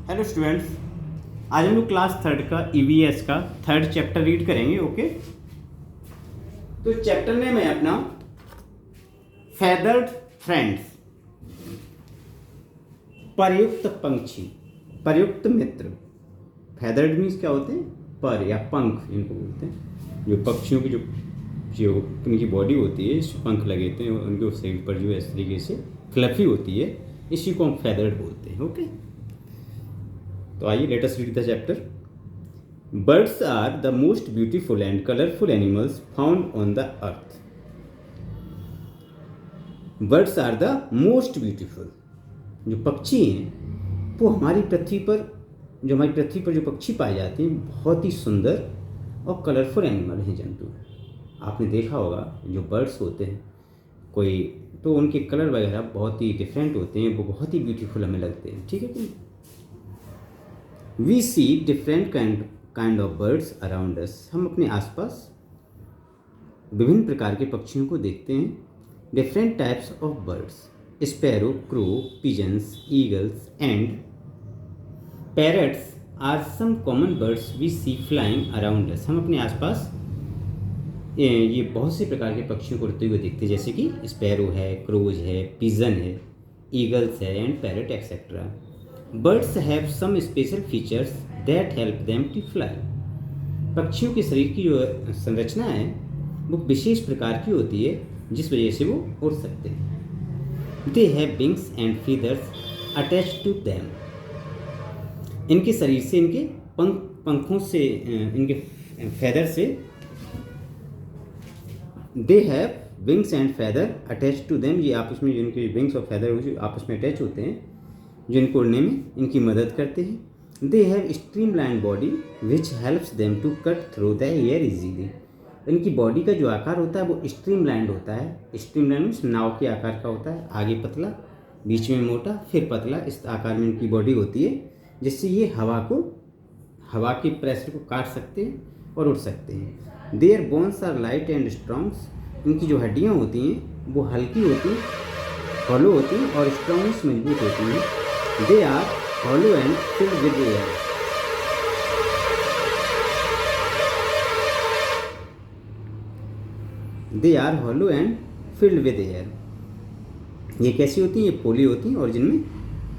Hello students, आज हम लोग क्लास थर्ड का ईवीएस का थर्ड चैप्टर रीड करेंगे। ओके, तो चैप्टर नेम है अपना फेदर्ड फ्रेंड्स, परयुक्त पंछी, परयुक्त मित्र। फेदर्ड मीन्स क्या होते हैं? पर या पंख इनको बोलते हैं। जो पक्षियों की जो उनकी बॉडी होती है, पंख लगे होते हैं, उनके शरीर पर जो इस तरीके से फ्लफी होती है, इसी को हम फेदर्ड बोलते हैं। ओके, तो आइए let us read the chapter. Birds are the most beautiful and colourful animals found on the earth. Birds are the most beautiful, जो पक्षी हैं वो हमारी पृथ्वी पर जो पक्षी पाए जाते हैं, बहुत ही सुंदर और कलरफुल एनिमल हैं, जंतु हैं। आपने देखा होगा जो बर्ड्स होते हैं कोई, तो उनके कलर वगैरह बहुत ही डिफरेंट होते हैं, वो बहुत ही ब्यूटीफुल हमें लगते हैं। ठीक है कि we see different kind of birds around us. हम अपने आसपास विभिन्न प्रकार के पक्षियों को देखते हैं। Different types of birds, sparrow, crow, pigeons, eagles and parrots are some common birds we see flying around us. हम अपने आसपास ये बहुत से प्रकार के पक्षियों को उड़ते हुए देखते हैं, जैसे कि स्पैरो है, क्रोज है, पिजन है, ईगल्स है and parrot etcetera. Birds have some special features that help them to fly. पक्षियों के शरीर की जो संरचना है वो विशेष प्रकार की होती है, जिस वजह से वो उड़ सकते हैं। They have wings and feathers attach to them. इनके शरीर से, इनके पंखों से, इनके फैदर से, they have wings and feather attach to them. ये आपस में, जो इनके विंग्स और फैदर आपस में अटैच होते हैं, जो इनको उड़ने में इनकी मदद करते हैं। They have streamline body which helps them to cut through the air easily. इनकी बॉडी का जो आकार होता है वो स्ट्रीमलाइंड होता है। स्ट्रीमलाइन मीन्स नाव के आकार का होता है, आगे पतला, बीच में मोटा, फिर पतला। इस आकार में इनकी बॉडी होती है, जिससे ये हवा के प्रेशर को काट सकते हैं और उड़ सकते हैं। Their bones are light and strong. इनकी जो हड्डियाँ होती हैं वो हल्की होती हैं, हॉलो होती हैं और स्ट्रॉन्ग मजबूत होती हैं। They are hollow and filled with air. They are hollow and filled with air. ये कैसी होती हैं? ये पोली होती हैं और जिनमें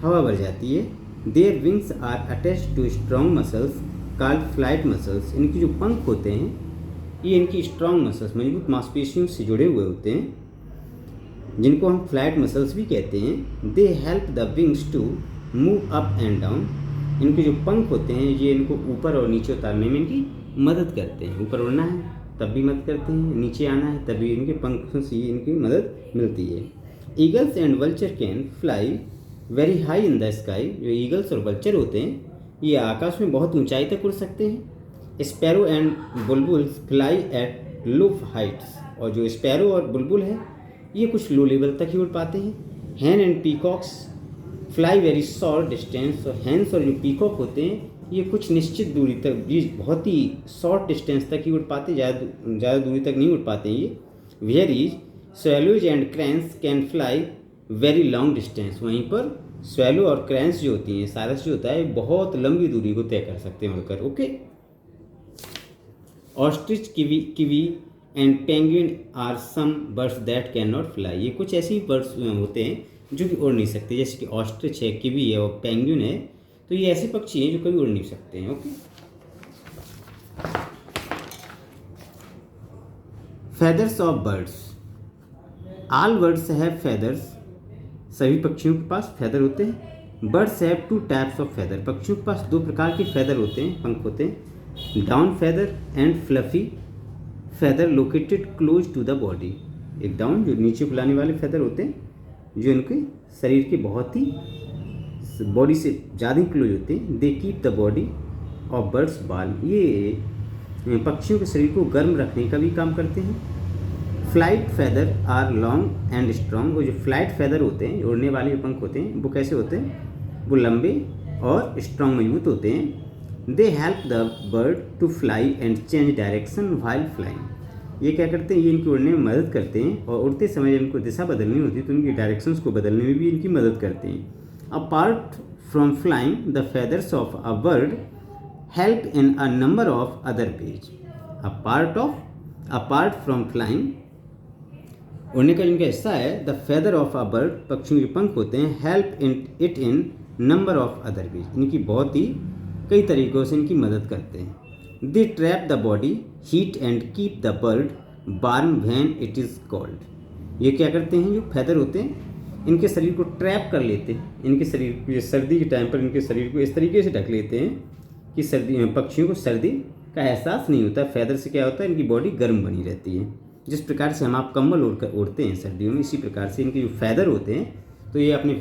हवा भर जाती है। Their wings are attached to strong muscles called flight muscles. इनकी जो पंख होते हैं, ये इनकी स्ट्रॉन्ग मसल्स, मजबूत मांसपेशियों से जुड़े हुए होते हैं, जिनको हम फ्लाइट मसल्स भी कहते हैं। They help the wings to move up and down. इनके जो पंख होते हैं, ये इनको ऊपर और नीचे उतारने में इनकी मदद करते हैं। ऊपर उड़ना है तब भी मदद करते हैं, नीचे आना है तभी इनके पंखों से इनकी मदद मिलती है। Eagles and vulture can fly very high in the sky. जो ईगल्स और वल्चर होते हैं, ये आकाश में बहुत ऊंचाई तक उड़ सकते हैं। Sparrow and bulbuls fly at low heights. और जो स्पैरो और बुलबुल है, ये कुछ लो लेवल तक ही उड़ पाते हैं। हैन and peacocks fly very short distance. और हैंस और जो पीकॉक होते हैं, ये कुछ निश्चित दूरी तक, ये बहुत ही शॉर्ट डिस्टेंस तक ही उड़ पाते, ज़्यादा दूरी तक नहीं उड़ पाते हैं ये। Where is swallows and cranes can fly very long distance. वहीं पर स्वैलो और क्रैंस जो होती हैं, सारस जो होता है, बहुत लंबी दूरी को तय कर सकते हैं उड़कर। Okay, ostrich, kiwi and penguin are some birds that can not fly. ये कुछ ऐसे बर्ड्स होते हैं जो कि उड़ नहीं सकते, जैसे कि ऑस्ट्रिच है, किवी है और पेंगुइन है। तो ये ऐसे पक्षी हैं जो कभी उड़ नहीं सकते हैं। Okay, feathers of birds. All birds have feathers. सभी पक्षियों के पास फेदर होते हैं। Birds have two types of feather. पक्षियों के पास दो प्रकार के फेदर होते हैं, पंख होते हैं। Down feather and fluffy feather located close to the body. एक डाउन, जो नीचे फुलाने वाले फेदर होते हैं, जो इनके शरीर के बहुत ही बॉडी से ज़्यादा क्लोज होते हैं। They keep the body of birds warm. ये पक्षियों के शरीर को गर्म रखने का भी काम करते हैं। Flight feather are long and strong. वो जो फ्लाइट फेदर होते हैं, उड़ने वाले जो पंख होते हैं, वो कैसे होते हैं? वो लंबे और स्ट्रॉन्ग मजबूत होते हैं। They help the bird to fly and change direction while flying. ये क्या करते हैं? ये इनके उड़ने में मदद करते हैं और उड़ते समय जब इनको दिशा बदलनी होती है तो इनकी डायरेक्शंस को बदलने में भी इनकी मदद करते हैं। Apart from flying the feathers of a bird help in a number of other ways. Apart from flying, उड़ने का जिनका हिस्सा है, the feather of a bird, पक्षियों के पंख होते हैं, help in number of other ways, इनकी बहुत ही कई तरीक़ों से इनकी मदद करते हैं। They trap the body heat and keep the bird warm when it is cold. ये क्या करते हैं, जो फैदर होते हैं इनके शरीर को ट्रैप कर लेते हैं, इनके शरीर को सर्दी के टाइम पर इनके शरीर को इस तरीके से ढक लेते हैं कि सर्दी में पक्षियों को सर्दी का एहसास नहीं होता। फैदर से क्या होता है, इनकी बॉडी गर्म बनी रहती है। जिस प्रकार से हम आप कंबल ओढ़ते हैं सर्दियों में, इसी प्रकार से इनके जो फैदर होते हैं, तो ये अपने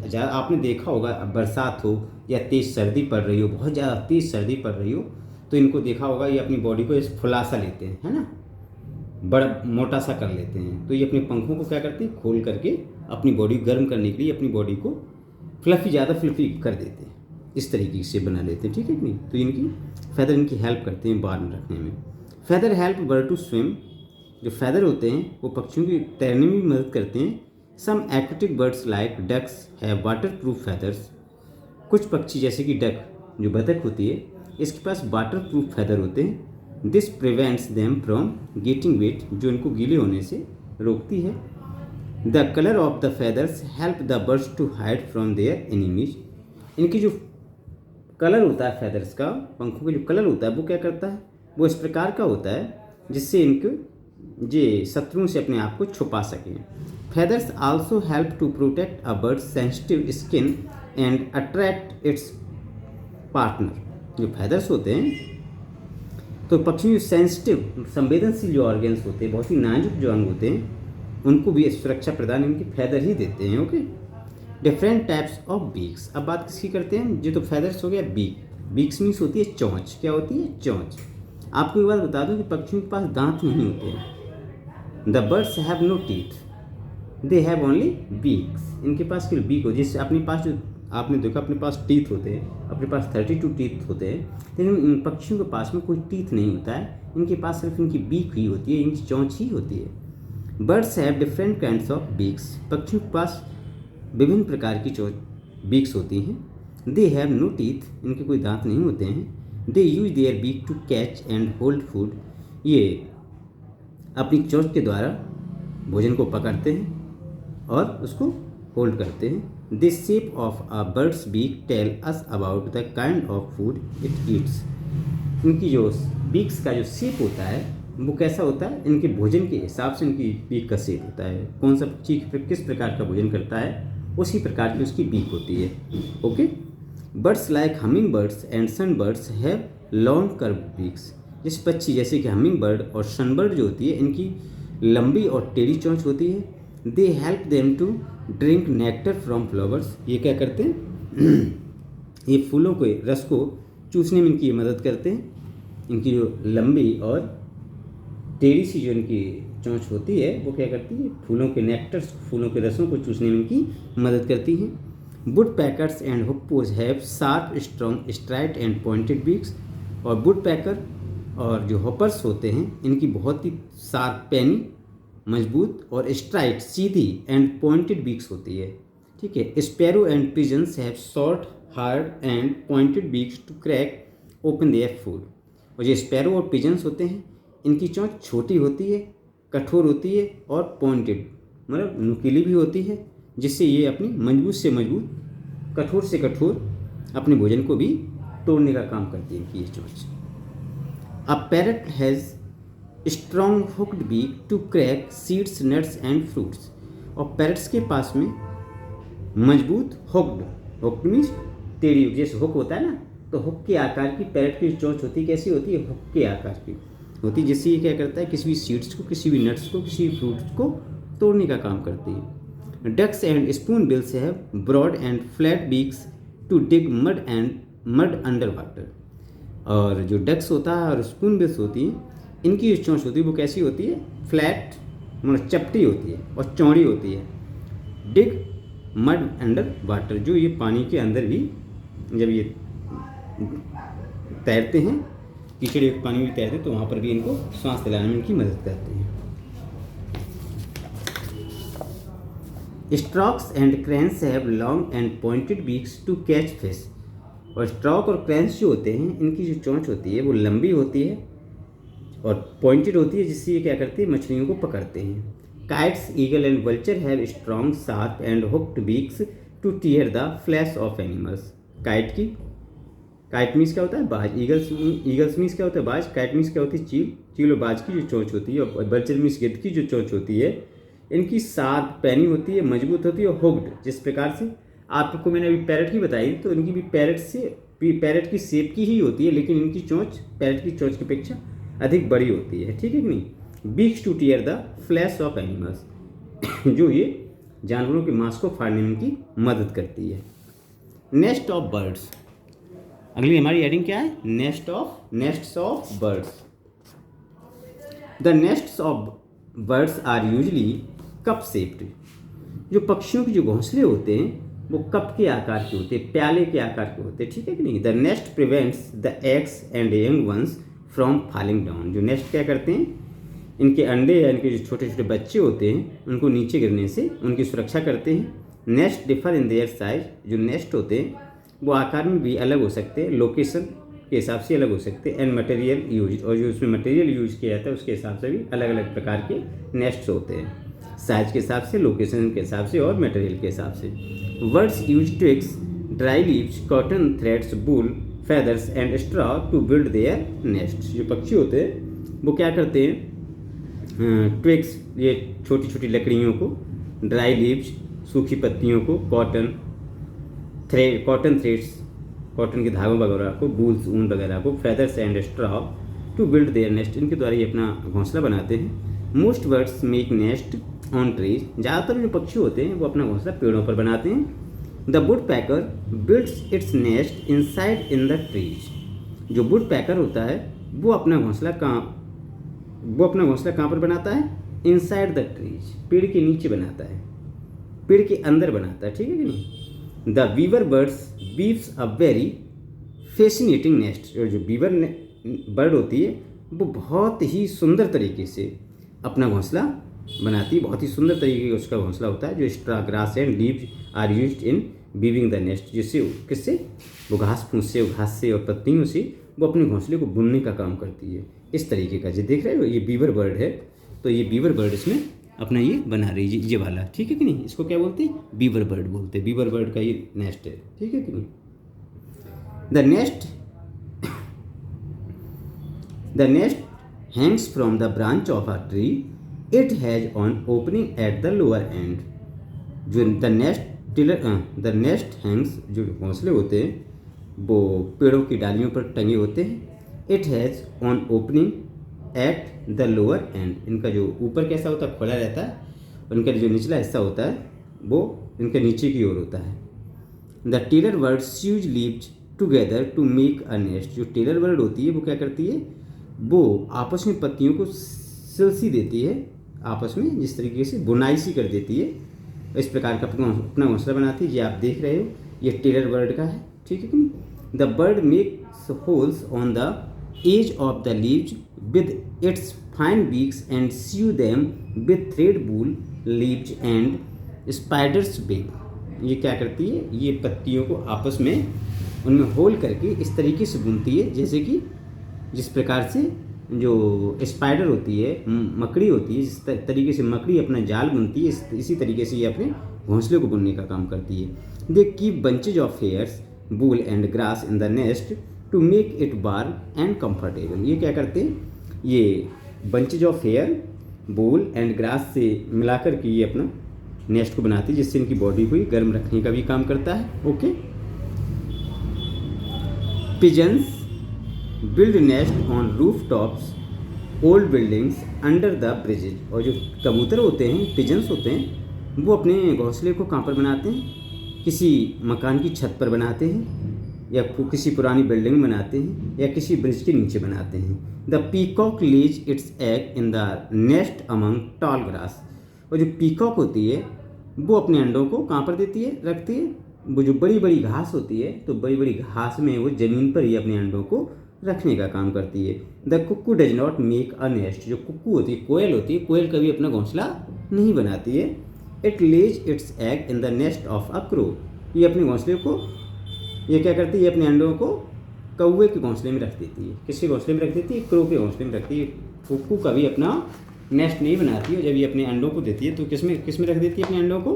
जब आपने देखा होगा बरसात हो या तेज़ सर्दी पड़ रही हो, बहुत ज़्यादा तेज़ सर्दी पड़ रही हो, तो इनको देखा होगा ये अपनी बॉडी को इस फुलासा लेते हैं, है ना, बड़ा मोटा सा कर लेते हैं। तो ये अपने पंखों को क्या करते हैं, खोल करके अपनी बॉडी गर्म करने के लिए अपनी बॉडी को ज़्यादा फ्लफी कर देते हैं, इस तरीके से बना लेते हैं, ठीक है कि नहीं। तो इनकी फैदर इनकी हेल्प करते हैं वार्म रखने में। Feather help bird to swim, जो फैदर होते हैं वो पक्षियों की तैरने में भी मदद करते हैं। Some aquatic birds like ducks have waterproof feathers, कुछ पक्षी जैसे कि डक, जो बतख होती है, इसके पास वाटर प्रूफ फैदर होते हैं। This prevents them from getting wet, जो इनको गीले होने से रोकती है। The colour of the feathers help the birds to hide from their enemies, इनकी जो कलर होता है फैदर्स का, पंखों का जो कलर होता है वो क्या करता है, वो इस प्रकार का होता है जिससे इनको ये शत्रुओं से अपने आप को छुपा सकें। Feathers also help to protect a bird sensitive skin and attract its partner. जो फैदर्स होते हैं तो पक्षी जो सेंसिटिव संवेदनशील जो ऑर्गन्स होते हैं, बहुत ही नाजुक जो अंग होते हैं, उनको भी सुरक्षा प्रदान इनकी फैदर ही देते हैं। Okay, different types of beaks. अब बात किसकी करते हैं, जो तो फैदर्स हो गया बीक। बीक्स मीन्स होती है चोंच। क्या होती है, चोंच। आपको एक बात बता दूं कि पक्षियों के पास दांत नहीं होते हैं। The birds have no teeth, they have only beaks. इनके पास केवल बीक हो, जिससे अपने पास जो आपने देखा अपने पास टीथ होते हैं, अपने पास 32 टीथ होते हैं, लेकिन इन पक्षियों के पास में कोई टीथ नहीं होता है। इनके पास सिर्फ इनकी बीक ही होती है, इनकी चोंच ही होती है। Birds have different kinds of beaks, पक्षियों के पास विभिन्न प्रकार की बीक्स होती हैं। दे हैव नो टीथ, इनके कोई दांत नहीं होते हैं। They use their beak to catch and hold food, ये अपनी चोंच के द्वारा भोजन को पकड़ते हैं और उसको होल्ड करते हैं। This shape of a birds beak tell us about the kind of food it eats, इनकी जो बीक्स का जो शेप होता है वो कैसा होता है, इनके भोजन के हिसाब से इनकी बीक का शेप होता है। कौन सा पक्षी किस प्रकार का भोजन करता है उसी प्रकार की उसकी बीक होती है। Okay, birds like humming birds and sun birds have long curve beaks, जिस पक्षी जैसे कि हमिंग बर्ड और सनबर्ड जो होती है, इनकी लंबी और टेढ़ी चोंच होती है। They help them to drink nectar from flowers, ये क्या करते हैं ये फूलों के रस को चूसने में इनकी मदद करते हैं। इनकी जो लंबी और टेढ़ी सी जो इनकी चोंच होती है वो क्या करती है, फूलों के नेक्टर्स, फूलों के रसों को चूसने में इनकी मदद करती हैं। Woodpeckers and hoopoes have sharp strong straight and pointed beaks, और वुड पैकर और जो हॉपर्स होते हैं इनकी बहुत ही शार्प पैनी, मजबूत और स्ट्राइट सीधी एंड पॉइंटेड बीक्स होती है। ठीक है, sparrow and pigeons have short hard and pointed beaks to crack open their food, और जो स्पैरो और पिजन्स होते हैं इनकी चोंच छोटी होती है, कठोर होती है और पॉइंटेड मतलब नुकीली भी होती है, जिससे ये अपनी मजबूत से मजबूत, कठोर से कठोर अपने भोजन को भी तोड़ने का काम करती है इनकी ये चोंच। A parrot has strong hooked beak to crack seeds nuts and fruits, और पैरट्स के पास में मजबूत हुक्ड मीन्स टेढ़ी, जैसे हुक होता है ना, तो हुक के आकार की पैरट की चोंच होती है। कैसी होती है, हुक के आकार की होती है, जिससे ये क्या करता है, किसी भी सीड्स को, किसी भी नट्स को, किसी भी फ्रूट्स को तोड़ने का काम करती है। Ducks and spoon bills have broad and flat beaks to dig mud under water, और जो डक्स होता है और स्पून बिल्स होती हैं इनकी जो चोंच होती है वो कैसी होती है, फ्लैट मतलब चपटी होती है और चौड़ी होती है। डिग मड अंडर वाटर, जो ये पानी के अंदर भी जब ये तैरते हैं, कीचड़ पानी में तैरते हैं, तो वहाँ पर भी इनको सांस दिलाने में इनकी मदद करते हैं। Storks and cranes have long and pointed beaks to catch fish. और स्ट्रॉक और क्रैंस जो होते हैं इनकी जो चोंच होती है वो लंबी होती है और पॉइंटेड होती है, जिससे ये क्या करते हैं, मछलियों को पकड़ते हैं। Kites, eagle and vulture have strong, sharp and hooked beaks two tier the flash of animals. Kite means क्या होता है, बाज। ईगल्स मीन्स क्या होता है, बाज। काइट मीन्स क्या होती है, चील। चील और बाज की जो चोंच होती है, और वल्चर मीन्स गिद्ध की जो चोंच होती है, इनकी शार्प, पैनी होती है, मजबूत होती है और हुक्ड। जिस प्रकार से आपको मैंने अभी पैरट की बताई, तो इनकी भी पैरट की शेप की ही होती है, लेकिन इनकी चोंच पैरट की चोंच की अपेक्षा अधिक बड़ी होती है, ठीक है कि नहीं। Beaks two tier the flash of animals, जो ये जानवरों के मांस को फाड़ने में इनकी मदद करती है। नेस्ट ऑफ बर्ड्स, अगली हमारी हेडिंग क्या है, nests of birds. The nests of birds are usually cup shaped. जो पक्षियों के जो घोंसले होते हैं वो कप के आकार के होते हैं, प्याले के आकार के होते हैं, ठीक है कि नहीं। The nest prevents the eggs and young ones from falling down. जो नेस्ट क्या करते हैं, इनके अंडे या इनके जो छोटे छोटे बच्चे होते हैं उनको नीचे गिरने से उनकी सुरक्षा करते हैं। Nest differ in their size. जो नेस्ट होते हैं वो आकार में भी अलग हो सकते हैं, लोकेशन के हिसाब से अलग हो सकते हैं, एंड मटेरियल यूज, और जो उसमें मटेरियल यूज किया जाता है उसके हिसाब से भी अलग अलग प्रकार के नेस्ट्स होते हैं, साइज के हिसाब से, लोकेशन के हिसाब से और मटेरियल के हिसाब से। Birds use twigs, dry leaves, cotton threads, wool, feathers and straw to build their nest. जो पक्षी होते हैं वो क्या करते हैं, ट्विग्स, ये छोटी छोटी लकड़ियों को, ड्राई लीव्स, सूखी पत्तियों को, कॉटन थ्रेड्स, कॉटन के धागों वगैरह को, वूल्स, ऊन वगैरह को, feathers and straw to build their nest, इनके द्वारा ये अपना घोंसला बनाते हैं। Most birds make nest on trees. ज़्यादातर जो पक्षी होते हैं वो अपना घोंसला पेड़ों पर बनाते हैं। The wood packer builds its nest inside in the trees. जो वुड पैकर होता है वो अपना घोंसला कहाँ पर बनाता है, इनसाइड द ट्रीज, पेड़ के नीचे बनाता है, पेड़ के अंदर बनाता है, ठीक है कि नहीं। The weaver birds weaves a very fascinating nest. और जो वीवर बर्ड होती है वो बहुत ही सुंदर तरीके से अपना घोंसला बनाती है, बहुत ही सुंदर तरीके का उसका घोंसला होता है। जो straw, grass and leaves are used in weaving the nest, जिससे किससे, वो घास फूस से, घास से और पत्तियों से वो अपने घोंसले को बुनने का काम करती है। इस तरीके का जो देख रहे हो ये बीवर बर्ड है, तो ये बीवर बर्ड इसमें अपना ये बना रही है, ये वाला, ठीक है कि नहीं। इसको क्या बोलते हैं, बीवर बर्ड बोलते हैं, बीवर बर्ड का ये नेस्ट है, ठीक है कि नहीं। The nest Hanks from the branch of a tree, it has on opening at the lower and. जो द नेस्ट हैंग्स, जो घोंसले होते हैं वो पेड़ों की डालियों पर टंगे होते हैं। It has on opening at the lower and, इनका जो ऊपर कैसा होता है, खुला रहता है, और इनका जो निचला हिस्सा होता है वो इनके नीचे की ओर होता है। The tailor bird sews leaves together to make a nest. जो टेलर बर्ड होती है वो क्या करती है, वो आपस में पत्तियों को सिलसी देती है, आपस में जिस तरीके से बुनाई सी कर देती है, इस प्रकार का अपना घोंसला बनाती है। ये आप देख रहे हो, ये टेलर बर्ड का है, ठीक है कि नहीं। The bird makes holes on the edge of the leaves with its fine beaks and sew them with thread, wool, leaves and spiders big. ये क्या करती है, ये पत्तियों को आपस में उनमें होल करके इस तरीके से बुनती है, जैसे कि जिस प्रकार से जो स्पाइडर होती है, मकड़ी होती है, जिस तरीके से मकड़ी अपना जाल बुनती है, इसी तरीके से ये अपने घोंसले को बुनने का काम करती है। They keep bunches of hairs, wool and grass in the nest to make it warm and comfortable. ये क्या करते हैं, ये bunches of hair, wool and grass से मिलाकर के ये अपना नेस्ट को बनाती है, जिससे इनकी बॉडी को गर्म रखने का भी काम करता है। Okay. Pigeons build nest on roof tops, old buildings, under the bridges. और जो कबूतर होते हैं, पिजन्स होते हैं, वो अपने घोंसले को कहाँ पर बनाते हैं, किसी मकान की छत पर बनाते हैं, या किसी पुरानी बिल्डिंग में बनाते हैं, या किसी ब्रिज के नीचे बनाते हैं। The peacock lays its egg in the nest among tall grass. और जो पीकॉक होती है वो अपने अंडों को कहाँ पर देती है, रखती है, वो जो बड़ी बड़ी घास होती है, तो बड़ी बड़ी घास में वो ज़मीन पर ही अपने अंडों को रखने का काम करती है। The cuckoo does not make a nest. जो कुक्कू होती है, कोयल होती है, कोयल कभी अपना घोंसला नहीं बनाती है। It Lay's its egg in the nest of a crow. ये अपने घोंसले को, ये क्या करती है, ये अपने अंडों को कौवे के घोंसले में रख देती है। किसके घोंसले में रख देती है? क्रो के घोंसले में रखती है। कुक्कू कभी अपना नेस्ट नहीं बनाती है, जब ये अपने अंडों को देती है तो किस में रख देती है अपने अंडों को?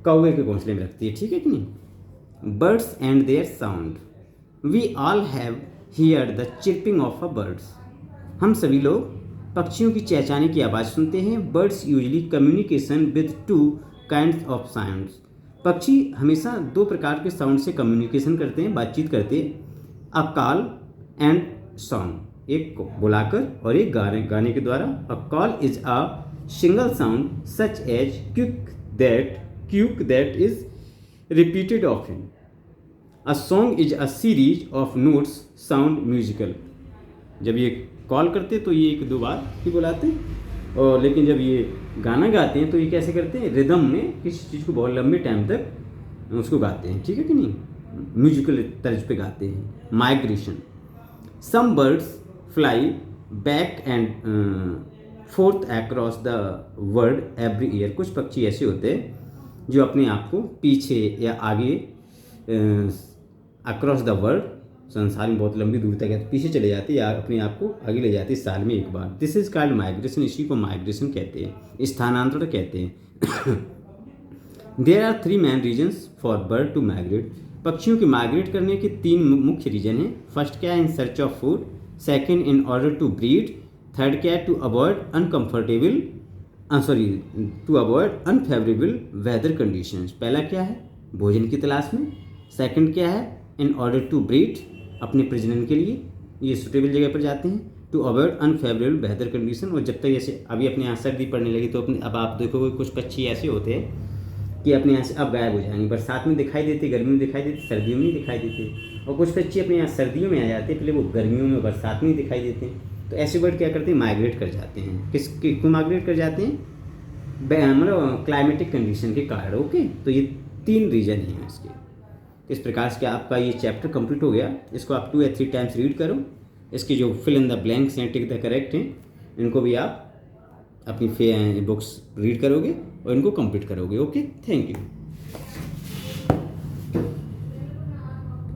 कौवे के घोंसले में रखती है, ठीक है कि नहीं। Birds and their sound, we all have hear the chirping of a birds. हम सभी लोग पक्षियों की चहचहाने की आवाज़ सुनते हैं। Birds usually communication with 2 kinds of sounds. पक्षी हमेशा 2 प्रकार के साउंड से कम्युनिकेशन करते हैं, बातचीत करते हैं। अ कॉल एंड सॉन्ग, एक को बुलाकर और एक गाने के द्वारा। A call is a single sound such as क्यूक that is repeated often. A song is a series of notes sound musical. जब ये कॉल करते तो ये 1-2 बार ही बुलाते हैं, और लेकिन जब ये गाना गाते हैं तो ये कैसे करते हैं? रिदम में किसी चीज़ को बहुत लंबे टाइम तक उसको गाते हैं, ठीक है कि नहीं, म्यूजिकल तर्ज पे गाते हैं। Migration, some birds fly back and forth across the world every year. कुछ पक्षी ऐसे होते हैं जो अपने आप को पीछे या आगे अक्रॉस द वर्ल्ड, संसार में बहुत लंबी दूर तक है, पीछे चले जाते हैं या अपने आप को आगे ले जाते हैं साल में एक बार। This is called migration. इसी को माइग्रेशन कहते हैं, स्थानांतरण कहते हैं। There are 3 main reasons for bird to migrate. पक्षियों के माइग्रेट करने के 3 मुख्य रीजन हैं। फर्स्ट क्या है? In search of food. Second, in order to breed. Third क्या है? To avoid unfavourable weather conditions. पहला क्या है? भोजन की तलाश में। सेकंड क्या है? इन ऑर्डर टू ब्रीड, अपने प्रजनन के लिए ये सुटेबल जगह पर जाते हैं। To avoid unfavourable weather condition, और जब तक जैसे अभी अपने यहाँ सर्दी पड़ने लगी तो अब आप देखोगे कुछ पक्षी ऐसे होते हैं कि अपने यहाँ से अब गायब हो जाएंगे। बरसात में दिखाई देते, गर्मियों में दिखाई देते, सर्दियों में नहीं दिखाई देते। और कुछ पक्षी अपने यहाँ सर्दियों में आ जाते हैं, पहले वो गर्मियों में, बरसात में ही दिखाई देते हैं। तो ऐसे बर्ड क्या करते हैं? माइग्रेट कर जाते हैं। क्यों माइग्रेट कर जाते हैं? मतलब क्लाइमेटिक कंडीशन के कारण। ओके, तो ये 3 रीजन हैं इसके। इस प्रकार से आपका ये चैप्टर कंप्लीट हो गया। इसको आप 2 या 3 टाइम्स रीड करो। इसके जो फिल इन द ब्लैंक्स हैं, टिक द करेक्ट हैं, इनको भी आप अपनी बुक्स रीड करोगे और इनको कंप्लीट करोगे। Okay, thank you.